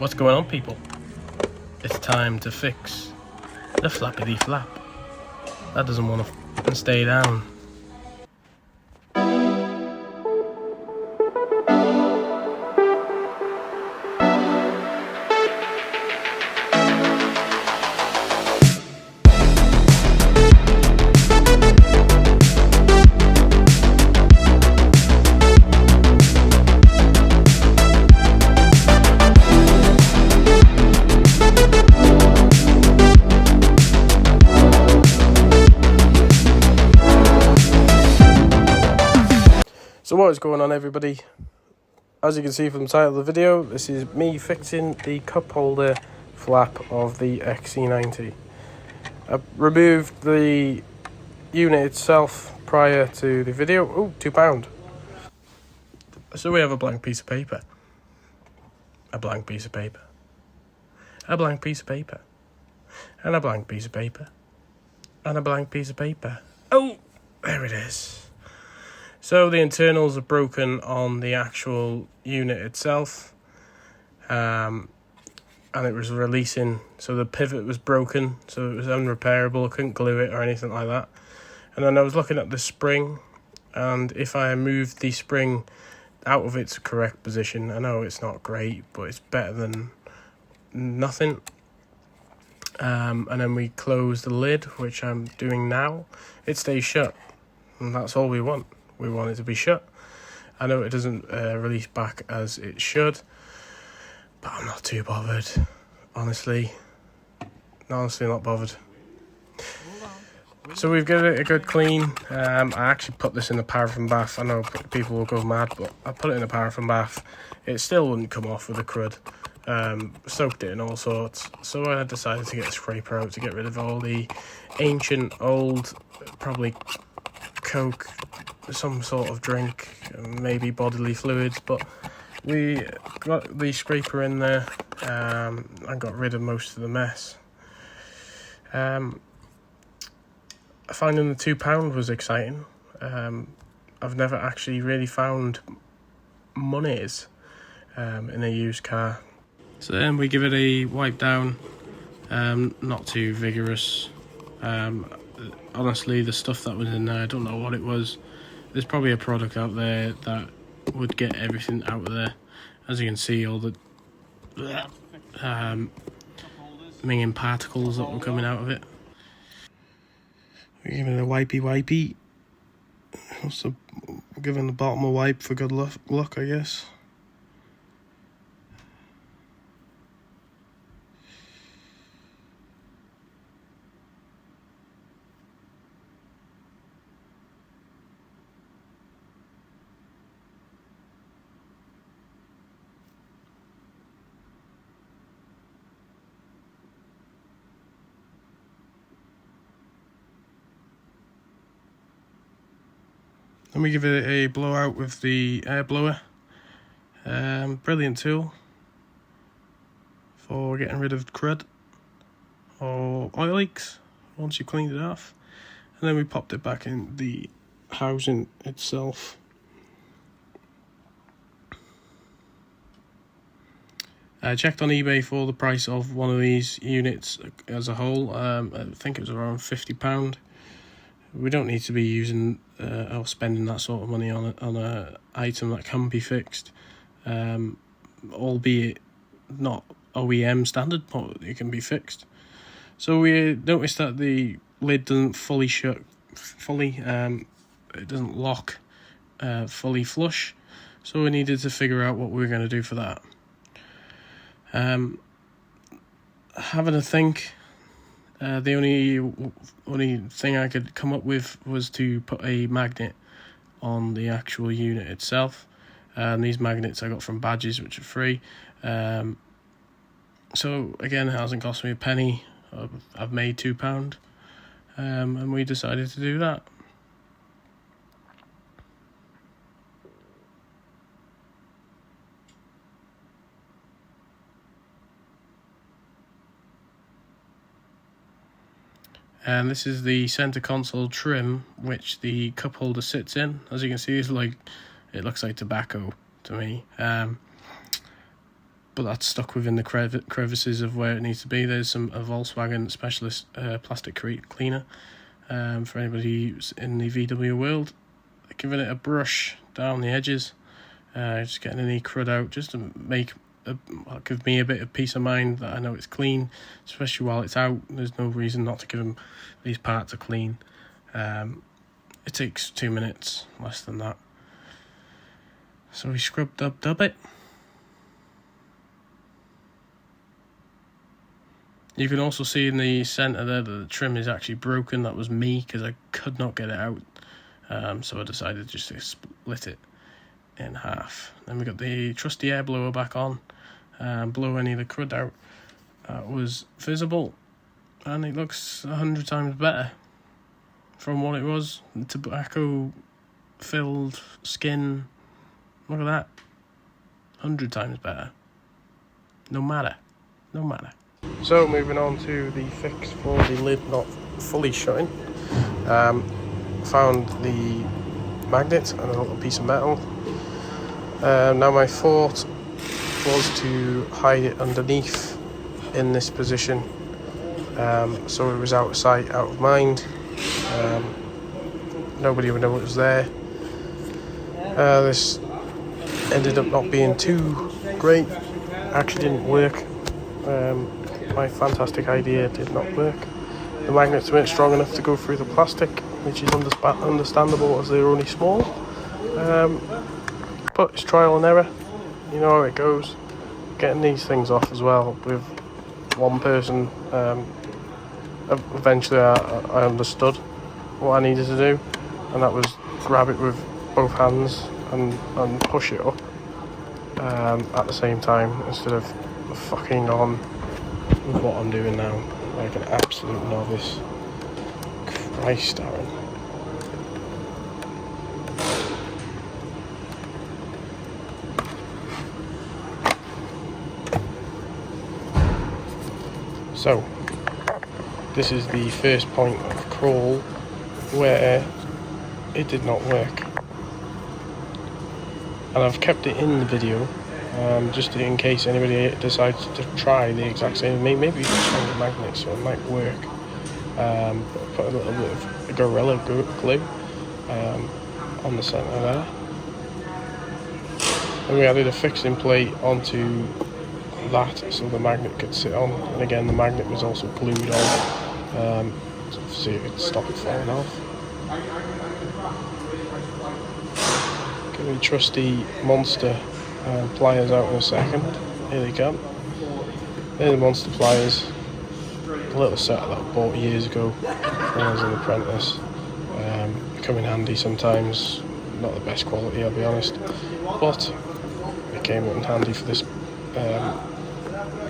What's going on, people? It's time to fix the flappity flap. That doesn't want to stay down. So what is going on, everybody? As you can see from the title of the video, this is me fixing the cup holder flap of the XC90. I removed the unit itself prior to the video. Oh, £2. So we have a blank piece of paper. A blank piece of paper. A blank piece of paper. And a blank piece of paper. And a blank piece of paper. Oh, there it is. So the internals are broken on the actual unit itself, and it was releasing, so the pivot was broken, so it was unrepairable. I couldn't glue it or anything like that. And then I was looking at the spring, and if I moved the spring out of its correct position, I know it's not great, but it's better than nothing. And then we close the lid, which I'm doing now. It stays shut, and that's all we want. We want it to be shut. I know it doesn't release back as it should, but I'm not too bothered. Honestly not bothered. So we've given it a good clean. I actually put this in a paraffin bath. I know people will go mad, but I put it in a paraffin bath. It still wouldn't come off with the crud. Soaked it in all sorts. So I decided to get a scraper out to get rid of all the ancient, old, probably Coke, some sort of drink, maybe bodily fluids, but we got the scraper in there and got rid of most of the mess. Finding the £2 was exciting. I've never actually really found monies in a used car. So then we give it a wipe down, not too vigorous. Honestly, the stuff that was in there, I don't know what it was. There's probably a product out there that would get everything out of there. As you can see, all the minging particles that were coming out of it. We're giving it a wipey. Giving the bottom a wipe for good luck, I guess. Then we give it a blowout with the air blower. Brilliant tool for getting rid of crud or oil leaks once you cleaned it off. And then we popped it back in the housing itself. I checked on eBay for the price of one of these units as a whole. I think it was around £50. We don't need to be using or spending that sort of money on a item that can be fixed, albeit not OEM standard, but it can be fixed. So we noticed that the lid doesn't fully shut, it doesn't lock fully flush. So we needed to figure out what we were going to do for that. Having a think. The only thing I could come up with was to put a magnet on the actual unit itself. And these magnets I got from Badges, which are free. So again, it hasn't cost me a penny. I've made £2, and we decided to do that. And this is the center console trim, which the cup holder sits in. As you can see, it looks like tobacco to me. but that's stuck within the crevices of where it needs to be. There's a Volkswagen specialist plastic cleaner for anybody who's in the VW world. Giving it a brush down the edges, just getting any crud out, just to give me a bit of peace of mind that I know it's clean, especially while it's out. There's no reason not to give them these parts a clean. It takes 2 minutes, less than that. So we scrubbed dub it. You can also see in the centre there that the trim is actually broken. That was me, because I could not get it out. So I decided just to split it in half. Then we got the trusty air blower back on, blow any of the crud out that was visible, and it looks 100 times better from what it was. The tobacco filled skin, look at that, 100 times better. No matter. So moving on to the fix for the lid not fully shutting. Found the magnet and a little piece of metal. Now my thought was to hide it underneath in this position, so it was out of sight, out of mind. Nobody would know it was there. This ended up not being too great. Actually didn't work. My fantastic idea did not work. The magnets weren't strong enough to go through the plastic, which is understandable as they're only small. But it's trial and error. You know how it goes. Getting these things off as well with one person. Eventually I understood what I needed to do, and that was grab it with both hands and push it up at the same time, instead of fucking on with what I'm doing now like an absolute novice. Christ, Aaron. So this is the first point of crawl where it did not work, and I've kept it in the video just in case anybody decides to try the exact same, maybe even stronger magnet, so it might work. Put a little bit of Gorilla Glue on the centre there, and we added a fixing plate onto that so the magnet could sit on, and again the magnet was also glued on so you could stop it falling off. Get the trusty monster pliers out in a second. Here they come. They're the monster pliers. A little set that I bought years ago when I was an apprentice. Come in handy sometimes. Not the best quality, I'll be honest, but it came in handy for this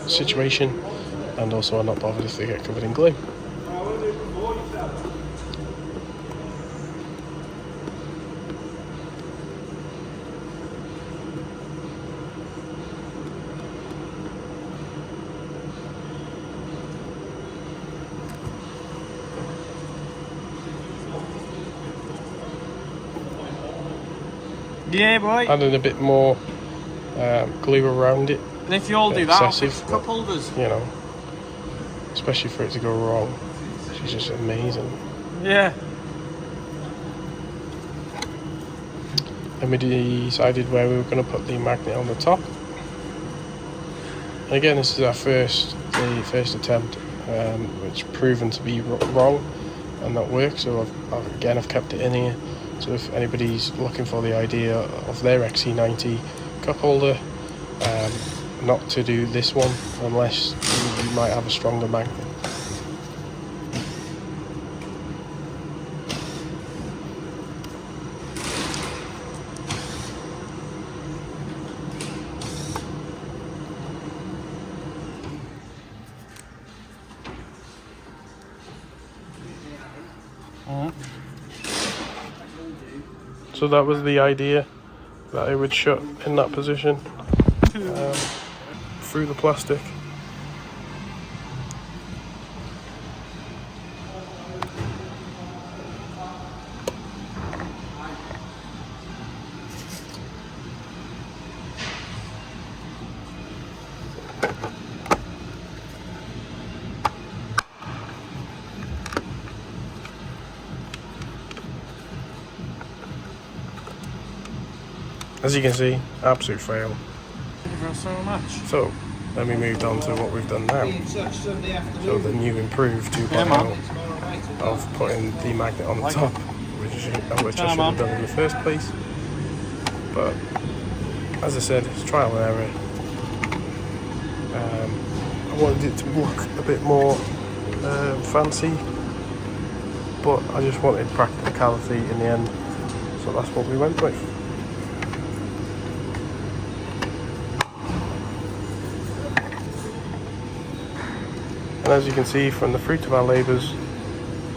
situation, and also I'm not bothered if they get covered in glue. Yeah, boy. Adding a bit more glue around it. And if you all do that, I'll fix cup holders. You know, especially for it to go wrong. She's just amazing. Yeah. And we decided where we were going to put the magnet on the top. And again, this is our first attempt, which proven to be wrong and not work. So I've kept it in here. So if anybody's looking for the idea of their XC90 cup holder, not to do this one unless you might have a stronger magnet. So that was the idea, that it would shut in that position through the plastic. As you can see, absolute fail. Thank you so much. So, then we moved on to what we've done now. So the new improved 2.0 of putting the magnet on the top, which I should have done in the first place. But, as I said, it's trial and error. I wanted it to look a bit more fancy, but I just wanted practicality in the end, so that's what we went with. And as you can see from the fruit of our labours,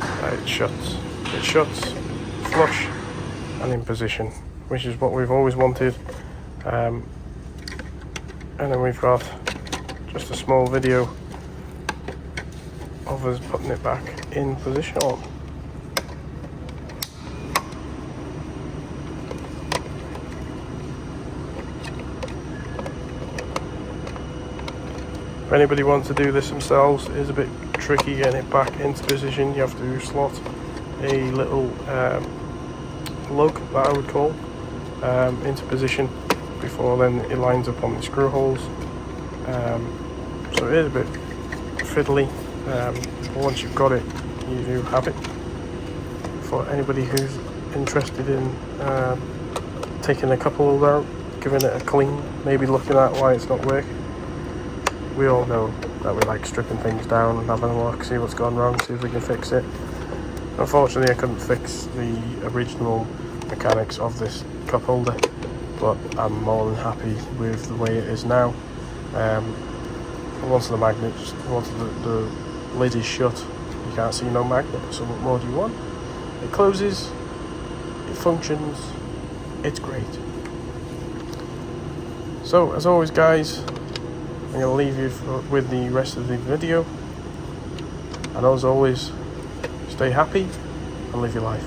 it shuts. It shuts flush and in position, which is what we've always wanted. And then we've got just a small video of us putting it back in position. If anybody wants to do this themselves, it is a bit tricky getting it back into position. You have to slot a little lug, that I would call, into position before then it lines up on the screw holes. So it is a bit fiddly, but once you've got it, you do have it. For anybody who's interested in taking a cup holder out, giving it a clean, maybe looking at why it's not working. We all know that we like stripping things down and having a look, see what's gone wrong, see if we can fix it. Unfortunately, I couldn't fix the original mechanics of this cup holder, but I'm more than happy with the way it is now. Once the magnet, once the lid is shut, you can't see no magnet, so what more do you want? It closes, it functions, it's great. So, as always guys, I'm going to leave you with the rest of the video, and as always, stay happy and live your life.